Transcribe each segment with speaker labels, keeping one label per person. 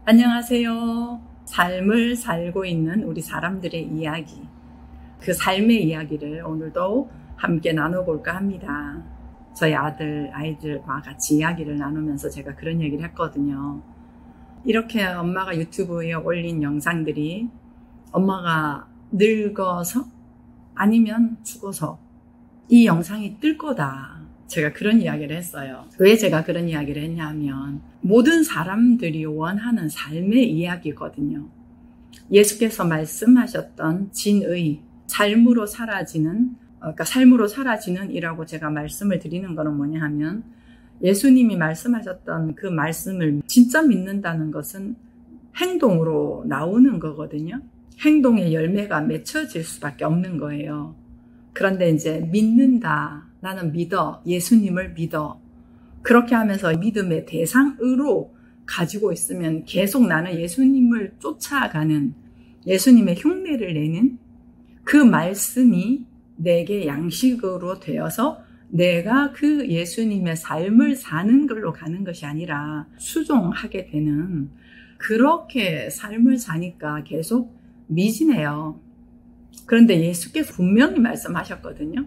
Speaker 1: 안녕하세요. 삶을 살고 있는 우리 사람들의 이야기, 그 삶의 이야기를 오늘도 함께 나눠볼까 합니다. 저희 아이들과 같이 이야기를 나누면서 제가 그런 얘기를 했거든요. 이렇게 엄마가 유튜브에 올린 영상들이 엄마가 늙어서 아니면 죽어서 이 영상이 뜰 거다. 제가 그런 이야기를 했어요. 왜 제가 그런 이야기를 했냐 하면 모든 사람들이 원하는 삶의 이야기거든요. 예수께서 말씀하셨던 진의, 삶으로 사라지는 이라고 제가 말씀을 드리는 거는 뭐냐 하면 예수님이 말씀하셨던 그 말씀을 진짜 믿는다는 것은 행동으로 나오는 거거든요. 행동의 열매가 맺혀질 수밖에 없는 거예요. 그런데 이제 믿는다. 나는 믿어. 예수님을 믿어. 그렇게 하면서 믿음의 대상으로 가지고 있으면 계속 나는 예수님을 쫓아가는, 예수님의 흉내를 내는 그 말씀이 내게 양식으로 되어서 내가 그 예수님의 삶을 사는 걸로 가는 것이 아니라 수종하게 되는, 그렇게 삶을 사니까 계속 미지네요. 그런데 예수께서 분명히 말씀하셨거든요.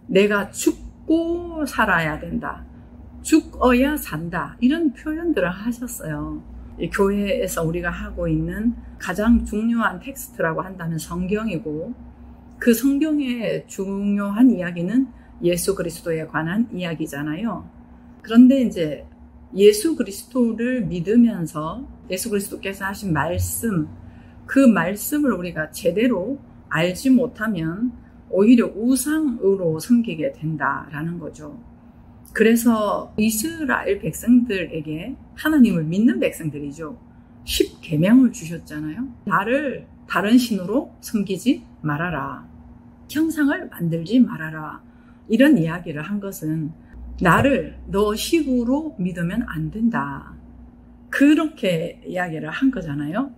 Speaker 1: 내가 죽고 살아야 된다. 죽어야 산다. 이런 표현들을 하셨어요. 이 교회에서 우리가 하고 있는 가장 중요한 텍스트라고 한다면 성경이고, 그 성경의 중요한 이야기는 예수 그리스도에 관한 이야기잖아요. 그런데 이제 예수 그리스도를 믿으면서 예수 그리스도께서 하신 말씀, 그 말씀을 우리가 제대로 알지 못하면 오히려 우상으로 섬기게 된다라는 거죠. 그래서 이스라엘 백성들에게, 하나님을 믿는 백성들이죠, 10계명을 주셨잖아요. 나를 다른 신으로 섬기지 말아라. 형상을 만들지 말아라. 이런 이야기를 한 것은 나를 너 식으로 믿으면 안 된다. 그렇게 이야기를 한 거잖아요.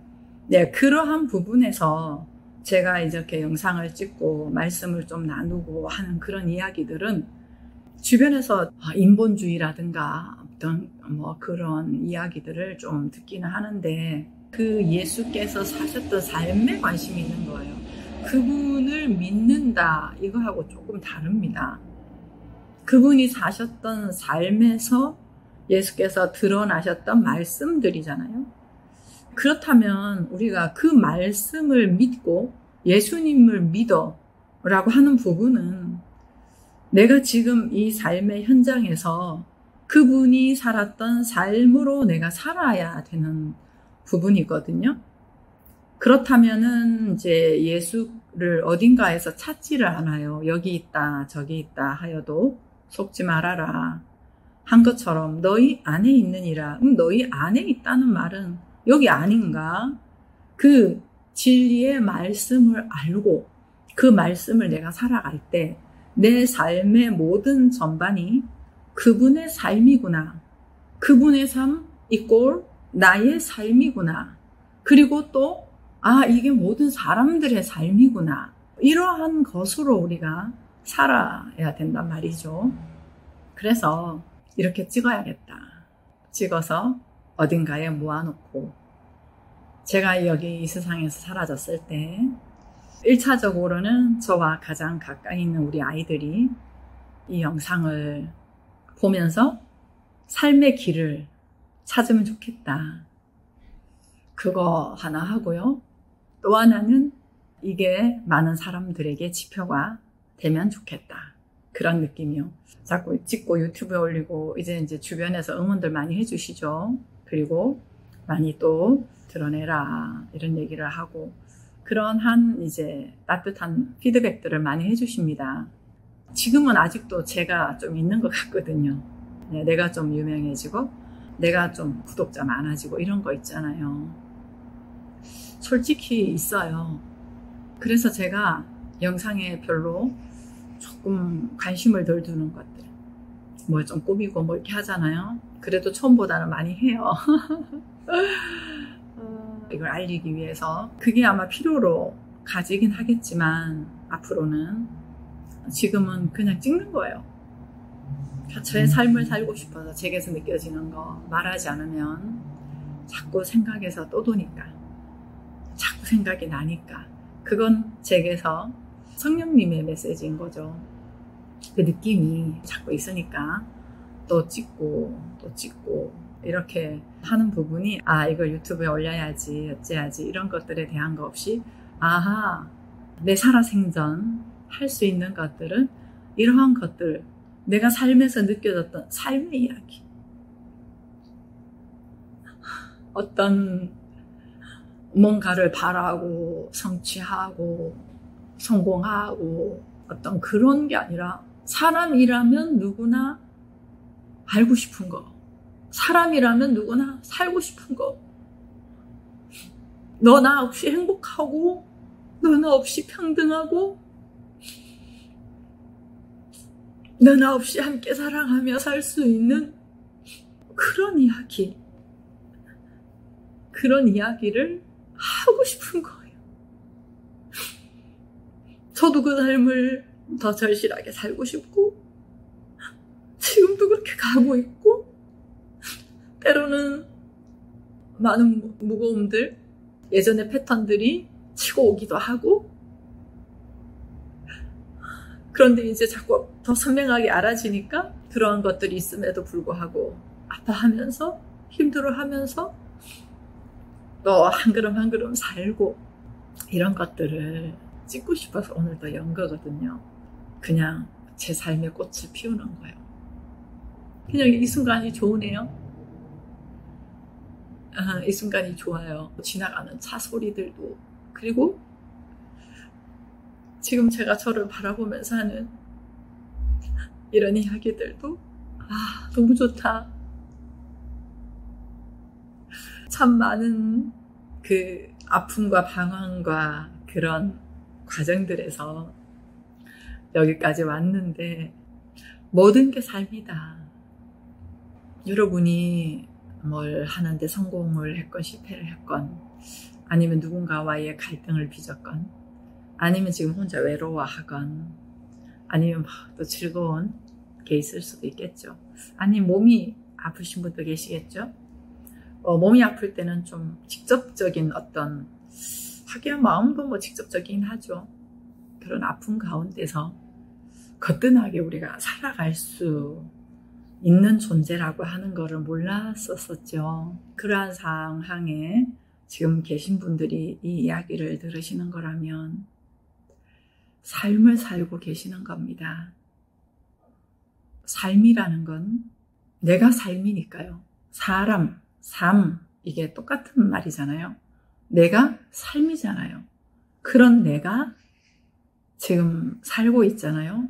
Speaker 1: 네, 그러한 부분에서 제가 이렇게 영상을 찍고 말씀을 좀 나누고 하는 그런 이야기들은 주변에서 인본주의라든가 어떤 그런 이야기들을 좀 듣기는 하는데, 그 예수께서 사셨던 삶에 관심이 있는 거예요. 그분을 믿는다, 이거하고 조금 다릅니다. 그분이 사셨던 삶에서 예수께서 드러나셨던 말씀들이잖아요. 그렇다면 우리가 그 말씀을 믿고 예수님을 믿어 라고 하는 부분은 내가 지금 이 삶의 현장에서 그분이 살았던 삶으로 내가 살아야 되는 부분이거든요. 그렇다면은 이제 예수를 어딘가에서 찾지를 않아요. 여기 있다, 저기 있다 하여도 속지 말아라 한 것처럼 너희 안에 있느니라. 너희 안에 있다는 말은 여기 아닌가? 그 진리의 말씀을 알고 그 말씀을 내가 살아갈 때 내 삶의 모든 전반이 그분의 삶이구나. 그분의 삶 이꼴 나의 삶이구나. 그리고 또 이게 모든 사람들의 삶이구나. 이러한 것으로 우리가 살아야 된단 말이죠. 그래서 이렇게 찍어야겠다. 찍어서 어딘가에 모아놓고, 제가 여기 이 세상에서 사라졌을 때 1차적으로는 저와 가장 가까이 있는 우리 아이들이 이 영상을 보면서 삶의 길을 찾으면 좋겠다. 그거 하나 하고요. 또 하나는 이게 많은 사람들에게 지표가 되면 좋겠다. 그런 느낌이요. 자꾸 찍고 유튜브에 올리고 이제 주변에서 응원들 많이 해주시죠. 그리고 많이 또 드러내라 이런 얘기를 하고, 그런 이제 따뜻한 피드백들을 많이 해주십니다. 지금은 아직도 제가 좀 있는 것 같거든요. 네, 내가 좀 유명해지고 내가 좀 구독자 많아지고 이런 거 있잖아요. 솔직히 있어요. 그래서 제가 영상에 별로 조금 관심을 덜 두는 것들, 뭐 좀 꾸미고 뭐 이렇게 하잖아요. 그래도 처음보다는 많이 해요. 이걸 알리기 위해서. 그게 아마 필요로 가지긴 하겠지만 앞으로는, 지금은 그냥 찍는 거예요. 저의 삶을 살고 싶어서 제게서 느껴지는 거 말하지 않으면 자꾸 생각해서 또 도니까, 자꾸 생각이 나니까, 그건 제게서 성령님의 메시지인 거죠. 그 느낌이 자꾸 있으니까 또 찍고 또 찍고 이렇게 하는 부분이, 아, 이걸 유튜브에 올려야지, 어째야지, 이런 것들에 대한 거 없이, 아하, 내 살아생전 할 수 있는 것들은 이러한 것들, 내가 삶에서 느껴졌던 삶의 이야기, 어떤 뭔가를 바라고 성취하고 성공하고 어떤 그런 게 아니라, 사람이라면 누구나 알고 싶은 거, 사람이라면 누구나 살고 싶은 거, 너 나 없이 행복하고 너 나 없이 평등하고 너 나 없이 함께 사랑하며 살 수 있는 그런 이야기, 그런 이야기를 하고 싶은 거예요. 저도 그 삶을 더 절실하게 살고 싶고, 지금도 그렇게 가고 있고, 때로는 많은 무거움들, 예전의 패턴들이 치고 오기도 하고, 그런데 이제 자꾸 더 선명하게 알아지니까 그러한 것들이 있음에도 불구하고 아파하면서 힘들어하면서 또 한 걸음 한 걸음 살고, 이런 것들을 찍고 싶어서 오늘도 연 거거든요. 그냥 제 삶의 꽃을 피우는 거예요. 그냥 이 순간이 좋으네요. 이 순간이 좋아요. 지나가는 차 소리들도, 그리고 지금 제가 저를 바라보면서 하는 이런 이야기들도, 아, 너무 좋다. 참 많은 그 아픔과 방황과 그런 과정들에서 여기까지 왔는데, 모든 게 삶이다. 여러분이 뭘 하는데 성공을 했건 실패를 했건, 아니면 누군가와의 갈등을 빚었건, 아니면 지금 혼자 외로워하건, 아니면 또 즐거운 게 있을 수도 있겠죠. 아니면 몸이 아프신 분도 계시겠죠. 몸이 아플 때는 좀 직접적인 어떤, 하기야 마음도 뭐 직접적이긴 하죠. 그런 아픔 가운데서 거뜬하게 우리가 살아갈 수 있는 존재라고 하는 거를 몰랐었죠. 그러한 상황에 지금 계신 분들이 이 이야기를 들으시는 거라면 삶을 살고 계시는 겁니다. 삶이라는 건 내가 삶이니까요. 사람, 삶, 이게 똑같은 말이잖아요. 내가 삶이잖아요. 그런 내가 지금 살고 있잖아요.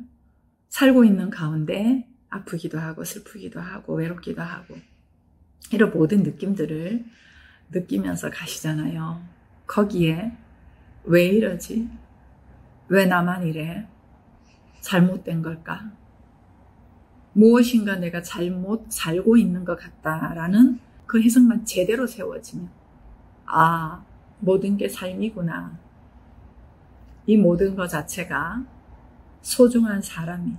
Speaker 1: 살고 있는 가운데 아프기도 하고 슬프기도 하고 외롭기도 하고, 이런 모든 느낌들을 느끼면서 가시잖아요. 거기에 왜 이러지? 왜 나만 이래? 잘못된 걸까? 무엇인가 내가 잘못 살고 있는 것 같다라는 그 해석만 제대로 세워지면, 아, 모든 게 삶이구나. 이 모든 것 자체가 소중한 사람이,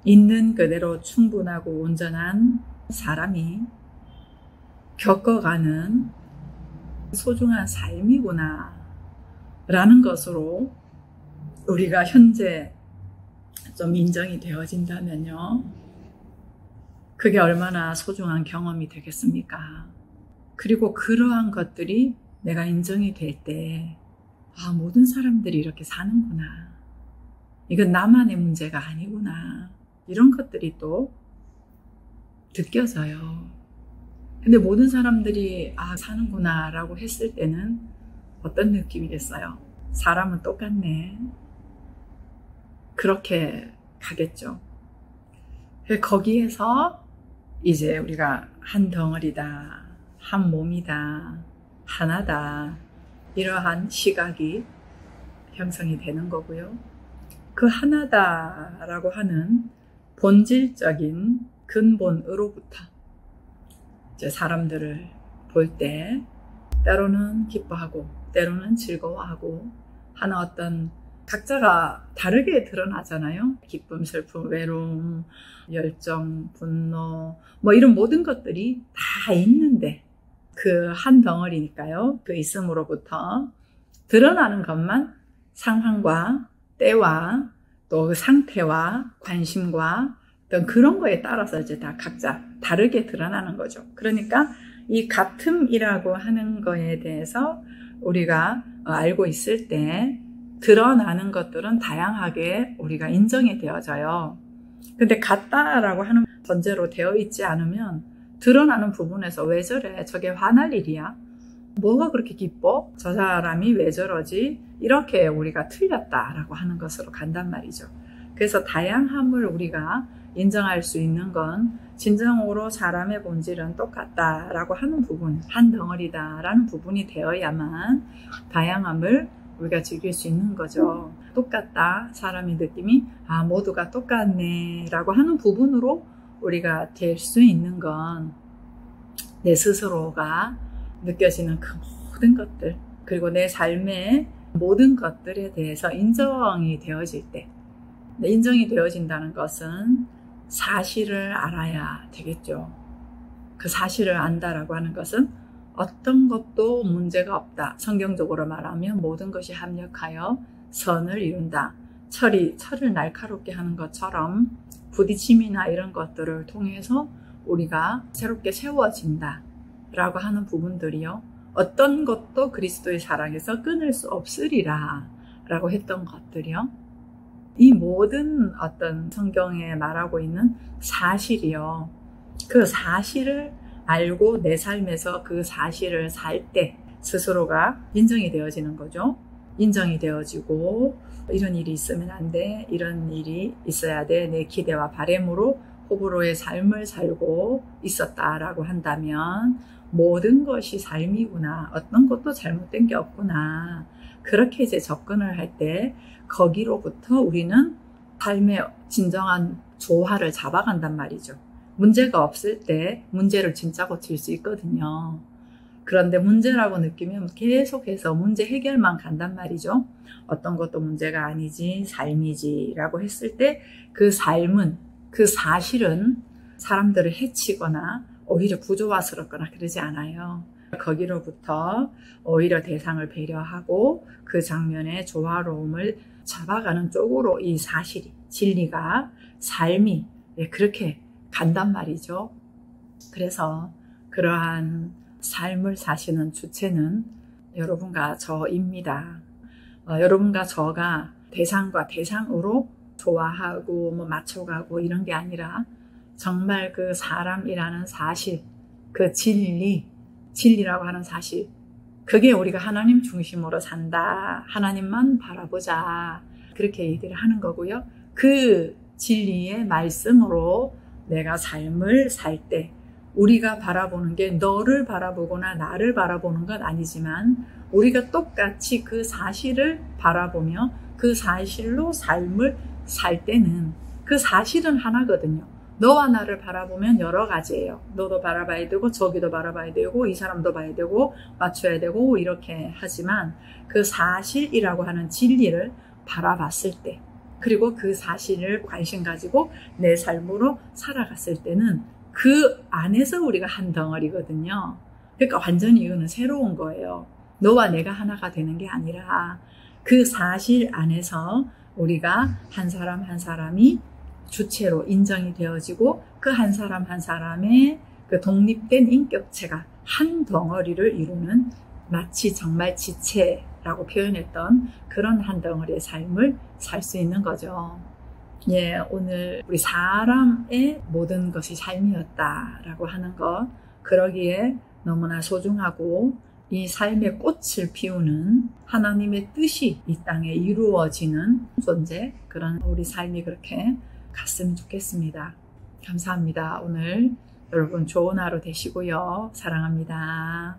Speaker 1: 있는 그대로 충분하고 온전한 사람이 겪어가는 소중한 삶이구나 라는 것으로 우리가 현재 좀 인정이 되어진다면요, 그게 얼마나 소중한 경험이 되겠습니까? 그리고 그러한 것들이 내가 인정이 될 때, 아, 모든 사람들이 이렇게 사는구나. 이건 나만의 문제가 아니구나. 이런 것들이 또 느껴져요. 근데 모든 사람들이 사는구나 라고 했을 때는 어떤 느낌이겠어요? 사람은 똑같네. 그렇게 가겠죠. 거기에서 이제 우리가 한 덩어리다, 한 몸이다, 하나다, 이러한 시각이 형성이 되는 거고요. 그 하나다라고 하는 본질적인 근본으로부터 이제 사람들을 볼 때 때로는 기뻐하고 때로는 즐거워하고 하는 어떤 각자가 다르게 드러나잖아요. 기쁨, 슬픔, 외로움, 열정, 분노, 뭐 이런 모든 것들이 다 있는데, 그 한 덩어리니까요. 그 있음으로부터 드러나는 것만 상황과 때와 또 그 상태와 관심과 어떤 그런 거에 따라서 이제 다 각자 다르게 드러나는 거죠. 그러니까 이 같음이라고 하는 거에 대해서 우리가 알고 있을 때 드러나는 것들은 다양하게 우리가 인정이 되어져요. 근데 같다라고 하는 전제로 되어 있지 않으면 드러나는 부분에서 왜 저래? 저게 화날 일이야? 뭐가 그렇게 기뻐? 저 사람이 왜 저러지? 이렇게 우리가 틀렸다라고 하는 것으로 간단 말이죠. 그래서 다양함을 우리가 인정할 수 있는 건 진정으로 사람의 본질은 똑같다라고 하는 부분, 한 덩어리다라는 부분이 되어야만 다양함을 우리가 즐길 수 있는 거죠. 똑같다, 사람의 느낌이 모두가 똑같네 라고 하는 부분으로 우리가 될 수 있는 건 내 스스로가 느껴지는 그 모든 것들, 그리고 내 삶의 모든 것들에 대해서 인정이 되어질 때, 인정이 되어진다는 것은 사실을 알아야 되겠죠. 그 사실을 안다라고 하는 것은 어떤 것도 문제가 없다. 성경적으로 말하면 모든 것이 합력하여 선을 이룬다. 철을 날카롭게 하는 것처럼 부딪힘이나 이런 것들을 통해서 우리가 새롭게 세워진다 라고 하는 부분들이요. 어떤 것도 그리스도의 사랑에서 끊을 수 없으리라 라고 했던 것들이요. 이 모든 어떤 성경에 말하고 있는 사실이요. 그 사실을 알고 내 삶에서 그 사실을 살 때 스스로가 인정이 되어지는 거죠. 인정이 되어지고 이런 일이 있으면 안 돼. 이런 일이 있어야 돼. 내 기대와 바램으로 호불호의 삶을 살고 있었다라고 한다면 모든 것이 삶이구나. 어떤 것도 잘못된 게 없구나. 그렇게 이제 접근을 할 때 거기로부터 우리는 삶의 진정한 조화를 잡아간단 말이죠. 문제가 없을 때 문제를 진짜 고칠 수 있거든요. 그런데 문제라고 느끼면 계속해서 문제 해결만 간단 말이죠. 어떤 것도 문제가 아니지, 삶이지 라고 했을 때 그 삶은, 그 사실은 사람들을 해치거나 오히려 부조화스럽거나 그러지 않아요. 거기로부터 오히려 대상을 배려하고 그 장면의 조화로움을 잡아가는 쪽으로 이 사실이, 진리가, 삶이 그렇게 간단 말이죠. 그래서 그러한 삶을 사시는 주체는 여러분과 저입니다. 여러분과 저가 대상과 대상으로 좋아하고 맞춰가고 이런 게 아니라 정말 그 사람이라는 사실, 그 진리라고 하는 사실, 그게 우리가 하나님 중심으로 산다. 하나님만 바라보자. 그렇게 얘기를 하는 거고요. 그 진리의 말씀으로 내가 삶을 살 때 우리가 바라보는 게 너를 바라보거나 나를 바라보는 건 아니지만 우리가 똑같이 그 사실을 바라보며 그 사실로 삶을 살 때는 그 사실은 하나거든요. 너와 나를 바라보면 여러 가지예요. 너도 바라봐야 되고 저기도 바라봐야 되고 이 사람도 봐야 되고 맞춰야 되고 이렇게 하지만 그 사실이라고 하는 진리를 바라봤을 때 그리고 그 사실을 관심 가지고 내 삶으로 살아갔을 때는 그 안에서 우리가 한 덩어리거든요. 그러니까 완전히 이거는 새로운 거예요. 너와 내가 하나가 되는 게 아니라 그 사실 안에서 우리가 한 사람 한 사람이 주체로 인정이 되어지고 그 한 사람 한 사람의 그 독립된 인격체가 한 덩어리를 이루는 마치 정말 지체라고 표현했던 그런 한 덩어리의 삶을 살 수 있는 거죠. 예, 오늘 우리 사람의 모든 것이 삶이었다라고 하는 것, 그러기에 너무나 소중하고 이 삶의 꽃을 피우는 하나님의 뜻이 이 땅에 이루어지는 존재, 그런 우리 삶이 그렇게 갔으면 좋겠습니다. 감사합니다. 오늘 여러분 좋은 하루 되시고요. 사랑합니다.